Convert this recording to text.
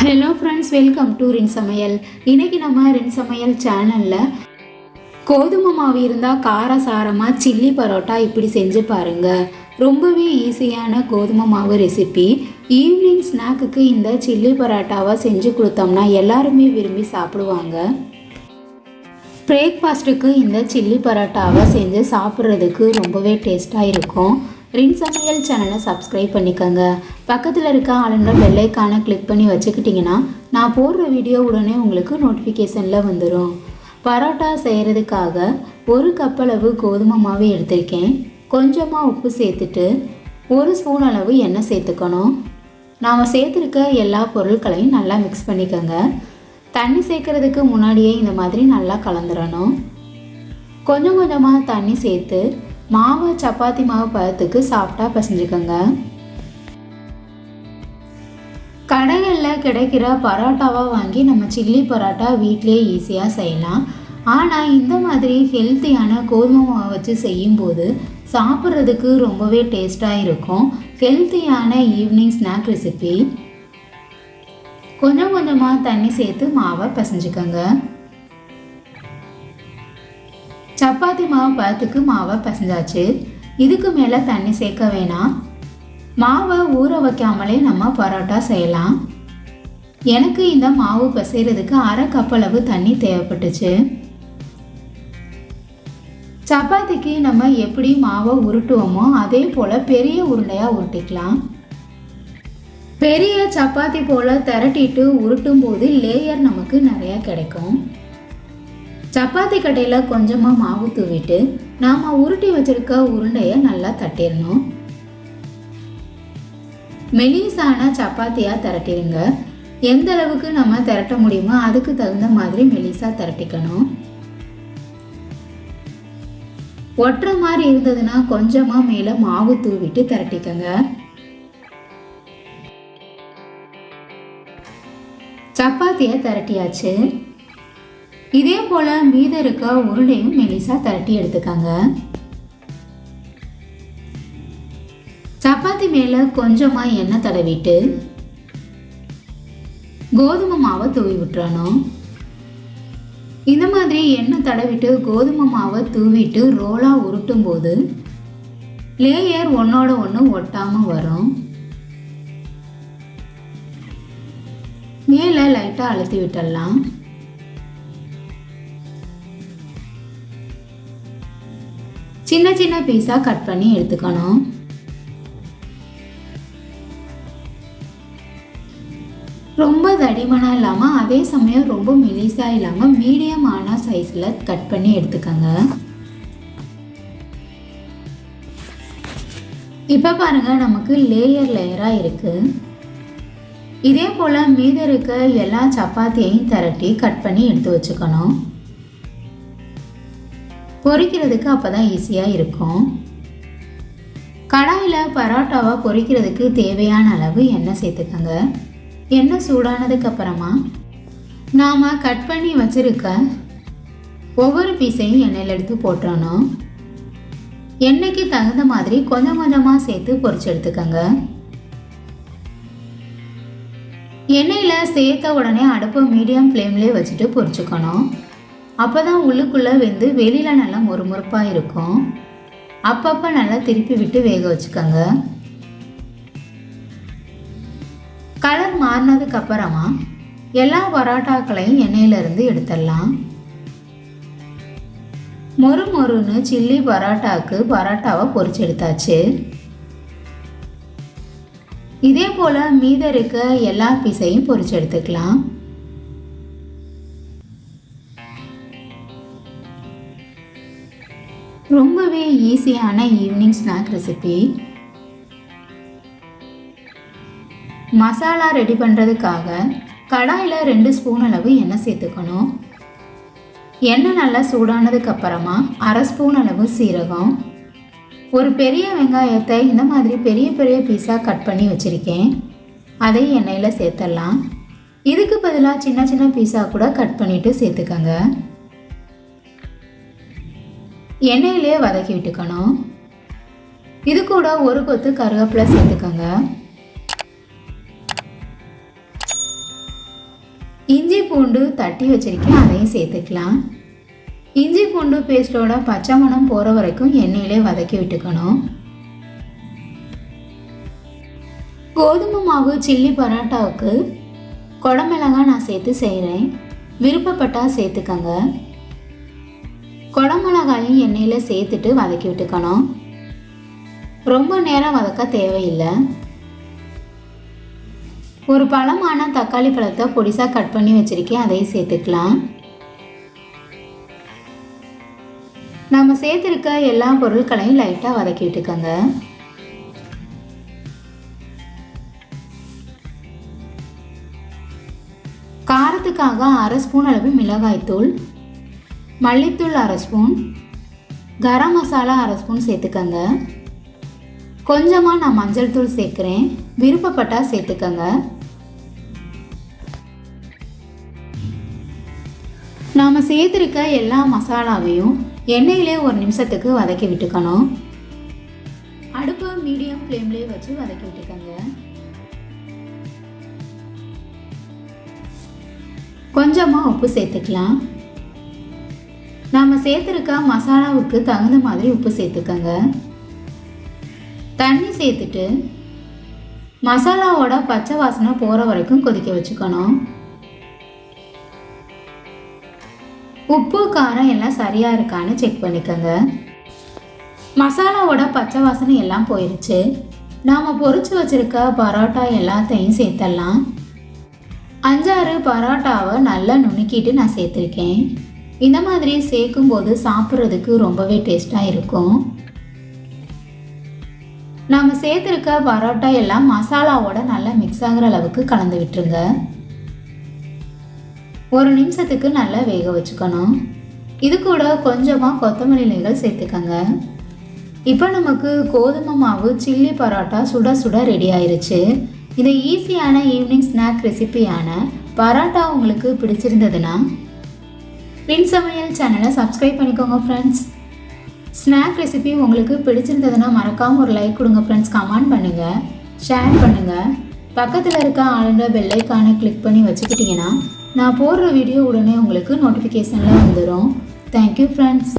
Hello friends, welcome to ரின் சமையல். இன்றைக்கி நம்ம ரின் சமையல் சேனலில் கோதுமை மாவு இருந்தால் காரசாரமாக சில்லி பரோட்டா இப்படி செஞ்சு பாருங்கள். ரொம்பவே ஈஸியான கோதுமை மாவு ரெசிபி. ஈவினிங் ஸ்நாக்குக்கு இந்த சில்லி பரோட்டாவை செஞ்சு கொடுத்தோம்னா எல்லாருமே விரும்பி சாப்பிடுவாங்க. பிரேக்ஃபாஸ்ட்டுக்கு இந்த சில்லி பரோட்டாவை செஞ்சு சாப்பிட்றதுக்கு ரொம்பவே டேஸ்ட்டாக இருக்கும். ரின் சமையல் சேனலை சப்ஸ்கிரைப் பண்ணிக்கோங்க. பக்கத்தில் இருக்க ஆளுன்ற பெல் ஐக்கானை கிளிக் பண்ணி வச்சுக்கிட்டிங்கன்னா நான் போடுற வீடியோ உடனே உங்களுக்கு நோட்டிஃபிகேஷனில் வந்துடும். பரோட்டா செய்கிறதுக்காக 1 கப் அளவு கோதுமை மாவு எடுத்திருக்கேன். கொஞ்சமாக உப்பு சேர்த்துட்டு 1 ஸ்பூன் அளவு எண்ணெய் சேர்த்துக்கணும். நாம் சேர்த்துருக்க எல்லா பொருட்களையும் நல்லா மிக்ஸ் பண்ணிக்கோங்க. தண்ணி சேர்க்குறதுக்கு முன்னாடியே இந்த மாதிரி நல்லா கலந்துடணும். கொஞ்சம் கொஞ்சமாக தண்ணி சேர்த்து மாவை சப்பாத்தி மாவு பதத்துக்கு சாஃப்டாக பிசைஞ்சுக்கோங்க. கடைகளில் கிடைக்கிற பரோட்டாவாக வாங்கி நம்ம சில்லி பரோட்டா வீட்டிலே ஈஸியாக செய்யலாம். ஆனால் இந்த மாதிரி ஹெல்த்தியான கோதுமை மாவு வச்சு செய்யும்போது சாப்பிட்றதுக்கு ரொம்பவே டேஸ்ட்டாக இருக்கும். ஹெல்த்தியான ஈவினிங் ஸ்நாக் ரெசிபி. கொஞ்சம் கொஞ்சமாக தண்ணி சேர்த்து மாவை பிசைஞ்சுக்கோங்க. சப்பாத்தி மாவு பதத்துக்கு மாவை பிசைஞ்சாச்சு. இதுக்கு மேலே தண்ணி சேர்க்க வேணாம். மாவை ஊற வைக்காமலே நம்ம பரோட்டா செய்யலாம். எனக்கு இந்த மாவு பிசைறதுக்கு 1/2 கப் அளவு தண்ணி தேவைப்பட்டுச்சு. சப்பாத்திக்கு நம்ம எப்படி மாவை உருட்டுவோமோ அதே போல் பெரிய உருண்டையாக உருட்டிக்கலாம். பெரிய சப்பாத்தி போல் திரட்டிட்டு உருட்டும் போது லேயர் நமக்கு நிறையா கிடைக்கும். சப்பாத்தி கட்டையில் கொஞ்சமாக மாவு தூவிட்டு நாம் உருட்டி வச்சிருக்க உருண்டையை நல்லா தட்டிடணும். மெலிசான சப்பாத்தியாக திரட்டிடுங்க. எந்த அளவுக்கு நம்ம திரட்ட முடியுமோ அதுக்கு தகுந்த மாதிரி மெலிசா திரட்டிக்கணும். ஒட்டுற மாதிரி இருந்ததுன்னா கொஞ்சமாக மேலே மாவு தூவிட்டு திரட்டிக்கங்க. சப்பாத்தியை திரட்டியாச்சு. இதே போல் மீத இருக்க உருண்டையும் மெலிசா திரட்டி எடுத்துக்கோங்க. சப்பாத்தி மேலே கொஞ்சமாக எண்ணெய் தடவிட்டு கோதுமை மாவை தூவி விட்டுறணும். இந்த மாதிரி எண்ணெய் தடவிட்டு கோதுமை மாவை தூவிட்டு ரோலாக உருட்டும் போது லேயர் ஒன்றோட ஒன்று ஒட்டாமல் வரும். மேலே லைட்டாக அழுத்தி விட்டுடலாம். சின்ன சின்ன பீஸாக கட் பண்ணி எடுத்துக்கணும். ரொம்ப தடிமனாக இல்லாமல் அதே சமயம் ரொம்ப மெலிசாக இல்லாமல் மீடியமான சைஸில் கட் பண்ணி எடுத்துக்கோங்க. இப்போ பாருங்கள், நமக்கு லேயர் லேயராக இருக்குது. இதே போல் மீத இருக்க எல்லா சப்பாத்தியையும் திரட்டி கட் பண்ணி எடுத்து வச்சுக்கணும். பொரிக்கிறதுக்கு அப்போ தான் ஈஸியாக இருக்கும். கடாயில் பரோட்டாவை பொரிக்கிறதுக்கு தேவையான அளவு எண்ணெய் சேர்த்துக்கோங்க. எண்ணெய் சூடானதுக்கு அப்புறமா நாம் கட் பண்ணி வச்சுருக்க ஒவ்வொரு பீஸையும் எண்ணெயில் எடுத்து போட்டுறணும். எண்ணெய்க்கு தகுந்த மாதிரி கொஞ்சம் கொஞ்சமாக சேர்த்து பொரிச்சு எடுத்துக்கோங்க. எண்ணெயில் சேர்த்த உடனே அடுப்பை மீடியம் ஃப்ளேம்லேயே வச்சுட்டு பொரிச்சுக்கணும். அப்போ தான் உள்ளுக்குள்ளே வெந்து வெளியில் நல்லா முறுமுறுப்பாக இருக்கும். அப்பப்போ நல்லா திருப்பி விட்டு வேக வச்சுக்கோங்க. கலர் மாறினதுக்கு அப்புறமா எல்லா பரோட்டாக்களையும் எண்ணெயிலேருந்து எடுத்துடலாம். மொறு மொறுன்னு சில்லி பரோட்டாவை பொரிச்சு எடுத்தாச்சு. இதே போல் மீத இருக்க எல்லா பீஸையும் பொரிச்சு எடுத்துக்கலாம். ரொம்பவே ஈஸியான evening snack recipe. Masala ready பண்ணுறதுக்காக கடாயில் 2 ஸ்பூன் அளவு எண்ணெய் சேர்த்துக்கணும். எண்ணெய் நல்லா சூடானதுக்கு அப்புறமா 1/2 ஸ்பூன் அளவு சீரகம், ஒரு பெரிய வெங்காயத்தை இந்த மாதிரி பெரிய பெரிய பீஸாக கட் பண்ணி வச்சுருக்கேன். அதை எண்ணெயில் சேர்த்துடலாம். இதுக்கு பதிலாக சின்ன சின்ன பீஸாக கூட கட் பண்ணிவிட்டு சேர்த்துக்கோங்க. எண்ணெயிலே வதக்கி விட்டுக்கணும். இது கூட ஒரு கொத்து கருவேப்பிலை சேர்த்துக்கோங்க. இஞ்சி பூண்டு தட்டி வச்சிருக்கேன், அதையும் சேர்த்துக்கலாம். இஞ்சி பூண்டு பேஸ்ட்டோட பச்சை மணம் போகிற வரைக்கும் எண்ணெயிலே வதக்கி விட்டுக்கணும். கோதுமை மாவு சில்லி பரோட்டாவுக்கு குடமிளகாய் நான் சேர்த்து செய்கிறேன். விருப்பப்பட்டால் சேர்த்துக்கங்க. குடமிளகாயும் எண்ணெயில் சேர்த்துட்டு வதக்கி விட்டுக்கணும். ரொம்ப நேரம் வதக்க தேவையில்லை. ஒரு பழமான தக்காளி பழத்தை பொடிசாக கட் பண்ணி வச்சுருக்கேன், அதையும் சேர்த்துக்கலாம். நம்ம சேர்த்துருக்க எல்லா பொருட்களையும் லைட்டாக வதக்கி விட்டுக்கோங்க. காரத்துக்காக 1/2 ஸ்பூன் அளவு மிளகாய்த்தூள், மல்லித்தூள் 1/2 ஸ்பூன், கரம் மசாலா 1/2 ஸ்பூன் சேர்த்துக்கங்க. கொஞ்சமாக நான் மஞ்சள் தூள் சேர்க்குறேன், விருப்பப்பட்டால் சேர்த்துக்கங்க. நாம் சேர்த்துருக்க எல்லா மசாலாவையும் எண்ணெயிலே 1 நிமிஷத்துக்கு வதக்கி விட்டுக்கணும். அடுப்பை மீடியம் ஃப்ளேம்லேயே வச்சு வதக்கி விட்டுக்கங்க. கொஞ்சமாக உப்பு சேர்த்துக்கலாம். நாம் சேர்த்துருக்க மசாலாவுக்கு தகுந்த மாதிரி உப்பு சேர்த்துக்கங்க. தண்ணி சேர்த்துட்டு மசாலாவோட பச்சை வாசனை போகிற வரைக்கும் கொதிக்க வச்சுக்கணும். உப்பு காரம் எல்லாம் சரியாக இருக்கான்னு செக் பண்ணிக்கோங்க. மசாலாவோட பச்சை வாசனை எல்லாம் போயிடுச்சு. நாம் பொரிச்சு வச்சுருக்க பரோட்டா எல்லாத்தையும் சேர்த்துடலாம். 5-6 பரோட்டாவை நல்லா நுணுக்கிட்டு நான் சேர்த்துருக்கேன். இந்த மாதிரி சேர்க்கும்போது சாப்பிட்றதுக்கு ரொம்பவே டேஸ்ட்டாக இருக்கும். நாம் சேர்த்துருக்க பரோட்டா எல்லாம் மசாலாவோட நல்லா மிக்ஸ் ஆகிற அளவுக்கு கலந்து விட்டுருங்க. 1 நிமிஷத்துக்கு நல்லா வேக வச்சுக்கணும். இது கூட கொஞ்சமாக கொத்தமல்லி இலைகள் சேர்த்துக்கங்க. இப்போ நமக்கு கோதுமை மாவு சில்லி பரோட்டா சுட சுட ரெடி ஆயிருச்சு. இது ஈஸியான ஈவினிங் ஸ்நாக் ரெசிபியான பரோட்டா உங்களுக்கு பிடிச்சிருந்ததுன்னா சமையல் சேனலை சப்ஸ்கிரைப் பண்ணிக்கோங்க ஃப்ரெண்ட்ஸ். ஸ்நாக் ரெசிபி உங்களுக்கு பிடிச்சிருந்ததுன்னா மறக்காமல் ஒரு லைக் கொடுங்க ஃப்ரெண்ட்ஸ். கமெண்ட் பண்ணுங்கள், ஷேர் பண்ணுங்கள். பக்கத்தில் இருக்க ஆளுன்ற பெல் ஐக்கானை கிளிக் பண்ணி வச்சுக்கிட்டிங்கன்னா நான் போடுற வீடியோ உடனே உங்களுக்கு நோட்டிஃபிகேஷனில் வந்துடும். Thank you friends.